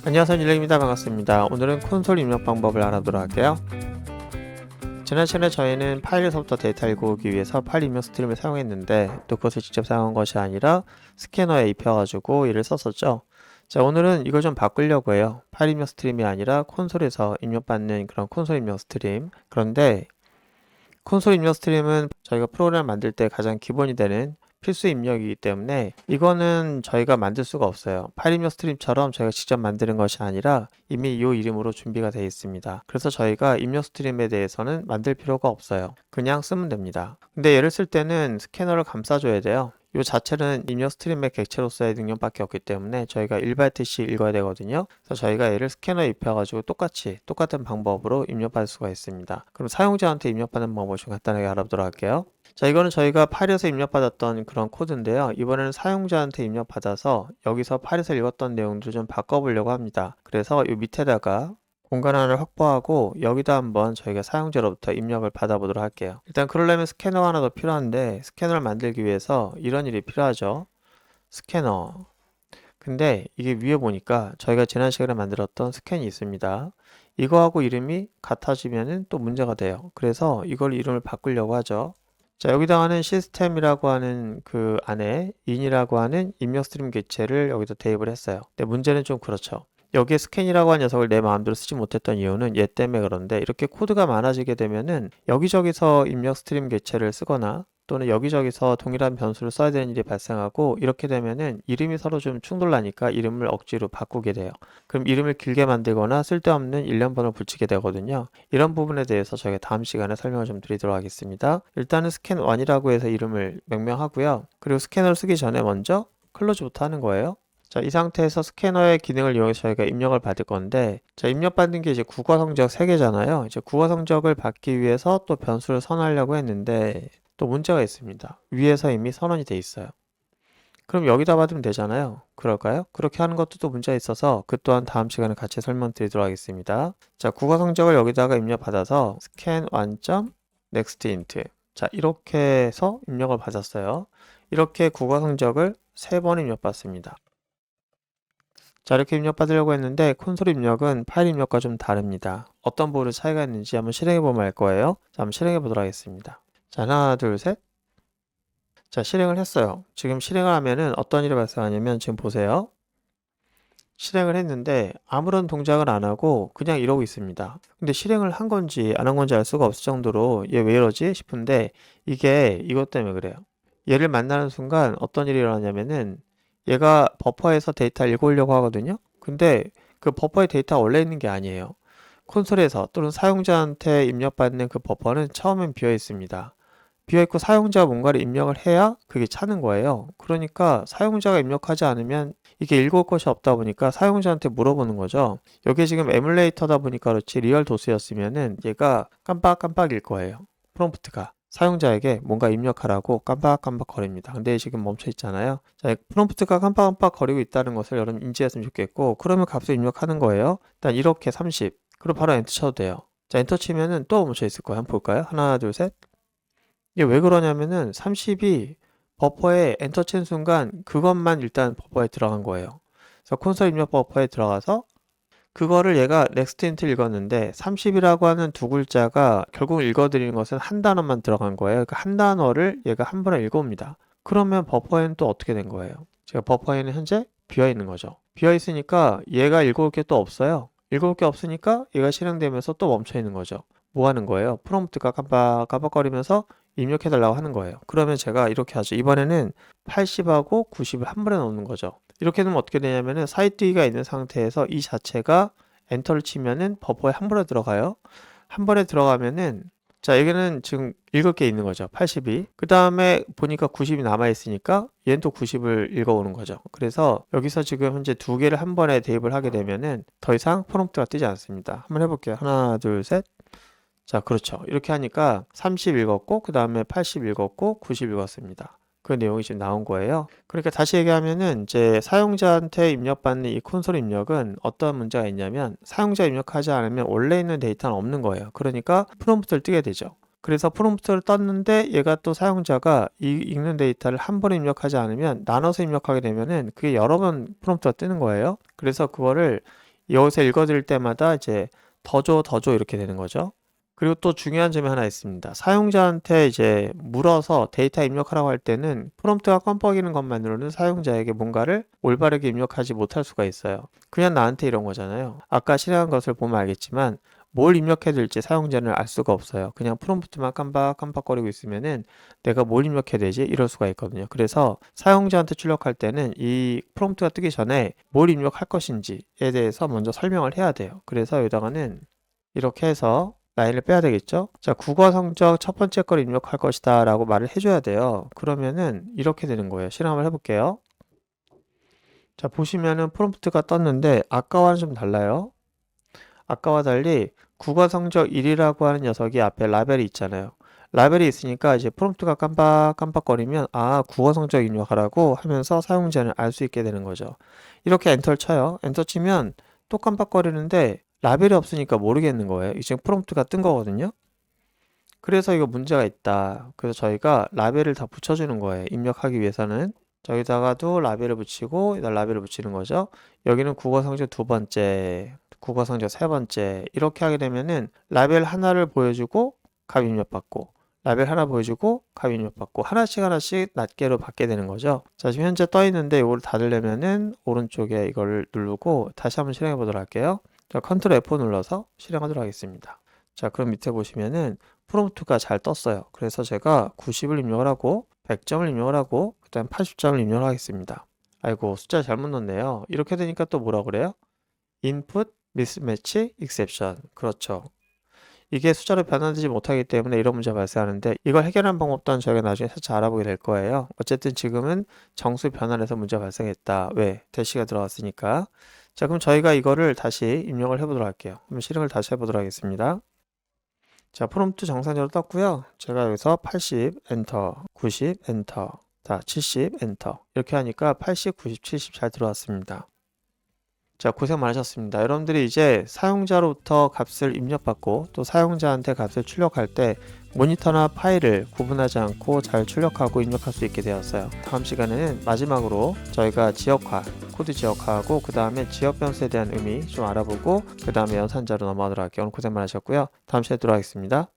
안녕하세요, 닐렉입니다. 반갑습니다. 오늘은 콘솔 입력 방법을 알아보도록 할게요. 지난 시간에 저희는 파일에서부터 데이터를 읽어오기 위해서 파일 입력 스트림을 사용했는데 또 그것을 직접 사용한 것이 아니라 스캐너에 입혀가지고 이를 썼었죠. 자, 오늘은 이걸 좀 바꾸려고 해요. 파일 입력 스트림이 아니라 콘솔에서 입력받는 그런 콘솔 입력 스트림. 그런데 콘솔 입력 스트림은 저희가 프로그램을 만들 때 가장 기본이 되는 필수 입력이기 때문에 이거는 저희가 만들 수가 없어요. 파일 입력 스트림처럼 저희가 직접 만드는 것이 아니라 이미 이 이름으로 준비가 되어 있습니다. 그래서 저희가 입력 스트림에 대해서는 만들 필요가 없어요. 그냥 쓰면 됩니다. 근데 얘를 쓸 때는 스캐너를 감싸줘야 돼요. 이 자체는 입력 스트림의 객체로서의 능력밖에 없기 때문에 저희가 1바이트씩 읽어야 되거든요. 그래서 저희가 얘를 스캐너에 입혀가지고 똑같은 방법으로 입력받을 수가 있습니다. 그럼 사용자한테 입력받는 방법을 좀 간단하게 알아보도록 할게요. 자, 이거는 저희가 파일에서 입력받았던 그런 코드인데요. 이번에는 사용자한테 입력받아서 여기서 파일에서 읽었던 내용들을 좀 바꿔보려고 합니다. 그래서 이 밑에다가 공간 하나를 확보하고 여기다 한번 저희가 사용자로부터 입력을 받아보도록 할게요. 일단 그러려면 스캐너가 하나 더 필요한데 스캐너를 만들기 위해서 이런 일이 필요하죠. 스캐너. 근데 이게 위에 보니까 저희가 지난 시간에 만들었던 스캔이 있습니다. 이거하고 이름이 같아지면은 또 문제가 돼요. 그래서 이걸 이름을 바꾸려고 하죠. 자, 여기다가는 시스템이라고 하는 그 안에 in이라고 하는 입력 스트림 객체를 여기다 대입을 했어요. 근데 문제는 좀 그렇죠. 여기에 스캔이라고 한 녀석을 내 마음대로 쓰지 못했던 이유는 얘 때문에 그런데 이렇게 코드가 많아지게 되면은 여기저기서 입력 스트림 객체를 쓰거나 또는 여기저기서 동일한 변수를 써야 되는 일이 발생하고 이렇게 되면은 이름이 서로 좀 충돌나니까 이름을 억지로 바꾸게 돼요. 그럼 이름을 길게 만들거나 쓸데없는 일련번호를 붙이게 되거든요. 이런 부분에 대해서 저희가 다음 시간에 설명을 좀 드리도록 하겠습니다. 일단은 스캔1이라고 해서 이름을 명명하고요. 그리고 스캐너를 쓰기 전에 먼저 클로즈부터 하는 거예요. 자, 이 상태에서 스캐너의 기능을 이용해서 저희가 입력을 받을 건데, 자, 입력받는 게 이제 국어 성적 3개잖아요. 이제 국어 성적을 받기 위해서 또 변수를 선언하려고 했는데, 또 문제가 있습니다. 위에서 이미 선언이 돼 있어요. 그럼 여기다 받으면 되잖아요. 그럴까요? 그렇게 하는 것도 또 문제가 있어서 그 또한 다음 시간에 같이 설명드리도록 하겠습니다. 자, 국어 성적을 여기다가 입력받아서 scan1.nextInt. 자, 이렇게 해서 입력을 받았어요. 이렇게 국어 성적을 3번 입력받습니다. 자, 이렇게 입력받으려고 했는데 콘솔 입력은 파일 입력과 좀 다릅니다. 어떤 부분으로 차이가 있는지 한번 실행해보면 알 거예요. 자, 한번 실행해보도록 하겠습니다. 자, 하나, 둘, 셋. 자, 실행을 했어요. 지금 실행을 하면은 어떤 일이 발생하냐면 지금 보세요. 실행을 했는데 아무런 동작을 안 하고 그냥 이러고 있습니다. 근데 실행을 한 건지 안 한 건지 알 수가 없을 정도로 얘 왜 이러지 싶은데 이게 이것 때문에 그래요. 얘를 만나는 순간 어떤 일이 일어나냐면은 얘가 버퍼에서 데이터를 읽어오려고 하거든요. 근데 그 버퍼에 데이터가 원래 있는 게 아니에요. 콘솔에서 또는 사용자한테 입력받는 그 버퍼는 처음엔 비어 있습니다. 비어있고 사용자가 뭔가를 입력을 해야 그게 차는 거예요. 그러니까 사용자가 입력하지 않으면 이게 읽을 것이 없다 보니까 사용자한테 물어보는 거죠. 여기 지금 에뮬레이터다 보니까 그렇지 리얼 도스였으면은 얘가 깜빡깜빡일 거예요. 프롬프트가 사용자에게 뭔가 입력하라고 깜빡깜빡 거립니다. 근데 지금 멈춰 있잖아요. 자, 프롬프트가 깜빡깜빡 거리고 있다는 것을 여러분 인지했으면 좋겠고 그러면 값을 입력하는 거예요. 일단 이렇게 30 그리고 바로 엔터 쳐도 돼요. 자, 엔터 치면은 또 멈춰 있을 거예요. 한번 볼까요? 하나, 둘, 셋. 이게 왜 그러냐면은 30이 버퍼에 엔터 친 순간 그것만 일단 버퍼에 들어간 거예요. 그래서 콘솔 입력 버퍼에 들어가서 그거를 얘가 넥스트 인트 읽었는데 30이라고 하는 두 글자가 결국 읽어드리는 것은 한 단어만 들어간 거예요. 그 한 단어를 얘가 한 번에 읽어옵니다. 그러면 버퍼에는 또 어떻게 된 거예요? 제가 버퍼에는 현재 비어 있는 거죠. 비어 있으니까 얘가 읽어올 게 또 없어요. 읽어올 게 없으니까 얘가 실행되면서 또 멈춰 있는 거죠. 뭐 하는 거예요? 프롬프트가 깜빡깜빡거리면서 입력해달라고 하는 거예요. 그러면 제가 이렇게 하죠. 이번에는 80하고 90을 한 번에 넣는 거죠. 이렇게 되면 어떻게 되냐면은 사이트가 있는 상태에서 이 자체가 엔터를 치면은 버퍼에 한 번에 들어가요. 한 번에 들어가면은 자, 여기는 지금 읽을 게 있는 거죠. 80이. 그 다음에 보니까 90이 남아있으니까 얘는 또 90을 읽어오는 거죠. 그래서 여기서 지금 현재 두 개를 한 번에 대입을 하게 되면은 더 이상 프롬프트가 뜨지 않습니다. 한번 해볼게요. 하나, 둘, 셋. 자, 그렇죠. 이렇게 하니까 30 읽었고, 그 다음에 80 읽었고, 90 읽었습니다. 그 내용이 지금 나온 거예요. 그러니까 다시 얘기하면은 이제 사용자한테 입력받는 이 콘솔 입력은 어떤 문제가 있냐면 사용자 입력하지 않으면 원래 있는 데이터는 없는 거예요. 그러니까 프롬프트를 뜨게 되죠. 그래서 프롬프트를 떴는데 얘가 또 사용자가 이 읽는 데이터를 한 번에 입력하지 않으면 나눠서 입력하게 되면은 그게 여러 번 프롬프트가 뜨는 거예요. 그래서 그거를 여기서 읽어드릴 때마다 이제 더 줘, 더 줘 이렇게 되는 거죠. 그리고 또 중요한 점이 하나 있습니다. 사용자한테 이제 물어서 데이터 입력하라고 할 때는 프롬프트가 껌뻑이는 것만으로는 사용자에게 뭔가를 올바르게 입력하지 못할 수가 있어요. 그냥 나한테 이런 거잖아요. 아까 실행한 것을 보면 알겠지만 뭘 입력해야 될지 사용자는 알 수가 없어요. 그냥 프롬프트만 깜빡깜빡거리고 있으면은 내가 뭘 입력해야 되지? 이럴 수가 있거든요. 그래서 사용자한테 출력할 때는 이 프롬프트가 뜨기 전에 뭘 입력할 것인지에 대해서 먼저 설명을 해야 돼요. 그래서 여기다가는 이렇게 해서 라인을 빼야 되겠죠? 자, 국어 성적 첫 번째 걸 입력할 것이다 라고 말을 해줘야 돼요. 그러면은 이렇게 되는 거예요. 실행 한번 해볼게요. 자, 보시면은 프롬프트가 떴는데 아까와는 좀 달라요. 아까와 달리 국어 성적 1이라고 하는 녀석이 앞에 라벨이 있잖아요. 라벨이 있으니까 이제 프롬프트가 깜빡깜빡거리면 아, 국어 성적 입력하라고 하면서 사용자는 알 수 있게 되는 거죠. 이렇게 엔터를 쳐요. 엔터 치면 또 깜빡거리는데 라벨이 없으니까 모르겠는 거예요. 지금 프롬프트가 뜬 거거든요. 그래서 이거 문제가 있다. 그래서 저희가 라벨을 다 붙여주는 거예요. 입력하기 위해서는. 저기다가도 라벨을 붙이고 여기다 라벨을 붙이는 거죠. 여기는 국어 성적 두 번째, 국어 성적 세 번째 이렇게 하게 되면은 라벨 하나를 보여주고 값 입력받고 라벨 하나 보여주고 값 입력받고 하나씩 낱개로 받게 되는 거죠. 자, 지금 현재 떠 있는데 이걸 닫으려면은 오른쪽에 이걸 누르고 다시 한번 실행해 보도록 할게요. 자, 컨트롤 F 눌러서 실행하도록 하겠습니다. 자, 그럼 밑에 보시면은 프롬프트가 잘 떴어요. 그래서 제가 90을 입력을 하고 100점을 입력을 하고 그 다음 80점을 입력을 하겠습니다. 아이고, 숫자 잘못 넣었네요. 이렇게 되니까 또 뭐라 그래요? input mismatch exception. 그렇죠. 이게 숫자로 변환되지 못하기 때문에 이런 문제가 발생하는데 이걸 해결하는 방법도 저희가 나중에 살짝 알아보게 될 거예요. 어쨌든 지금은 정수 변환해서 문제가 발생했다. 왜? 대시가 들어갔으니까. 자, 그럼 저희가 이거를 다시 입력을 해보도록 할게요. 그럼 실행을 다시 해보도록 하겠습니다. 자, 프롬프트 정상적으로 떴고요. 제가 여기서 80 엔터, 90 엔터, 자, 70 엔터 이렇게 하니까 80, 90, 70 잘 들어왔습니다. 자, 고생 많으셨습니다. 여러분들이 이제 사용자로부터 값을 입력받고 또 사용자한테 값을 출력할 때 모니터나 파일을 구분하지 않고 잘 출력하고 입력할 수 있게 되었어요. 다음 시간에는 마지막으로 저희가 지역화, 코드 지역화하고 그 다음에 지역 변수에 대한 의미 좀 알아보고 그 다음에 연산자로 넘어가도록 할게요. 오늘 고생 많으셨고요. 다음 시간에 뵙도록 하겠습니다.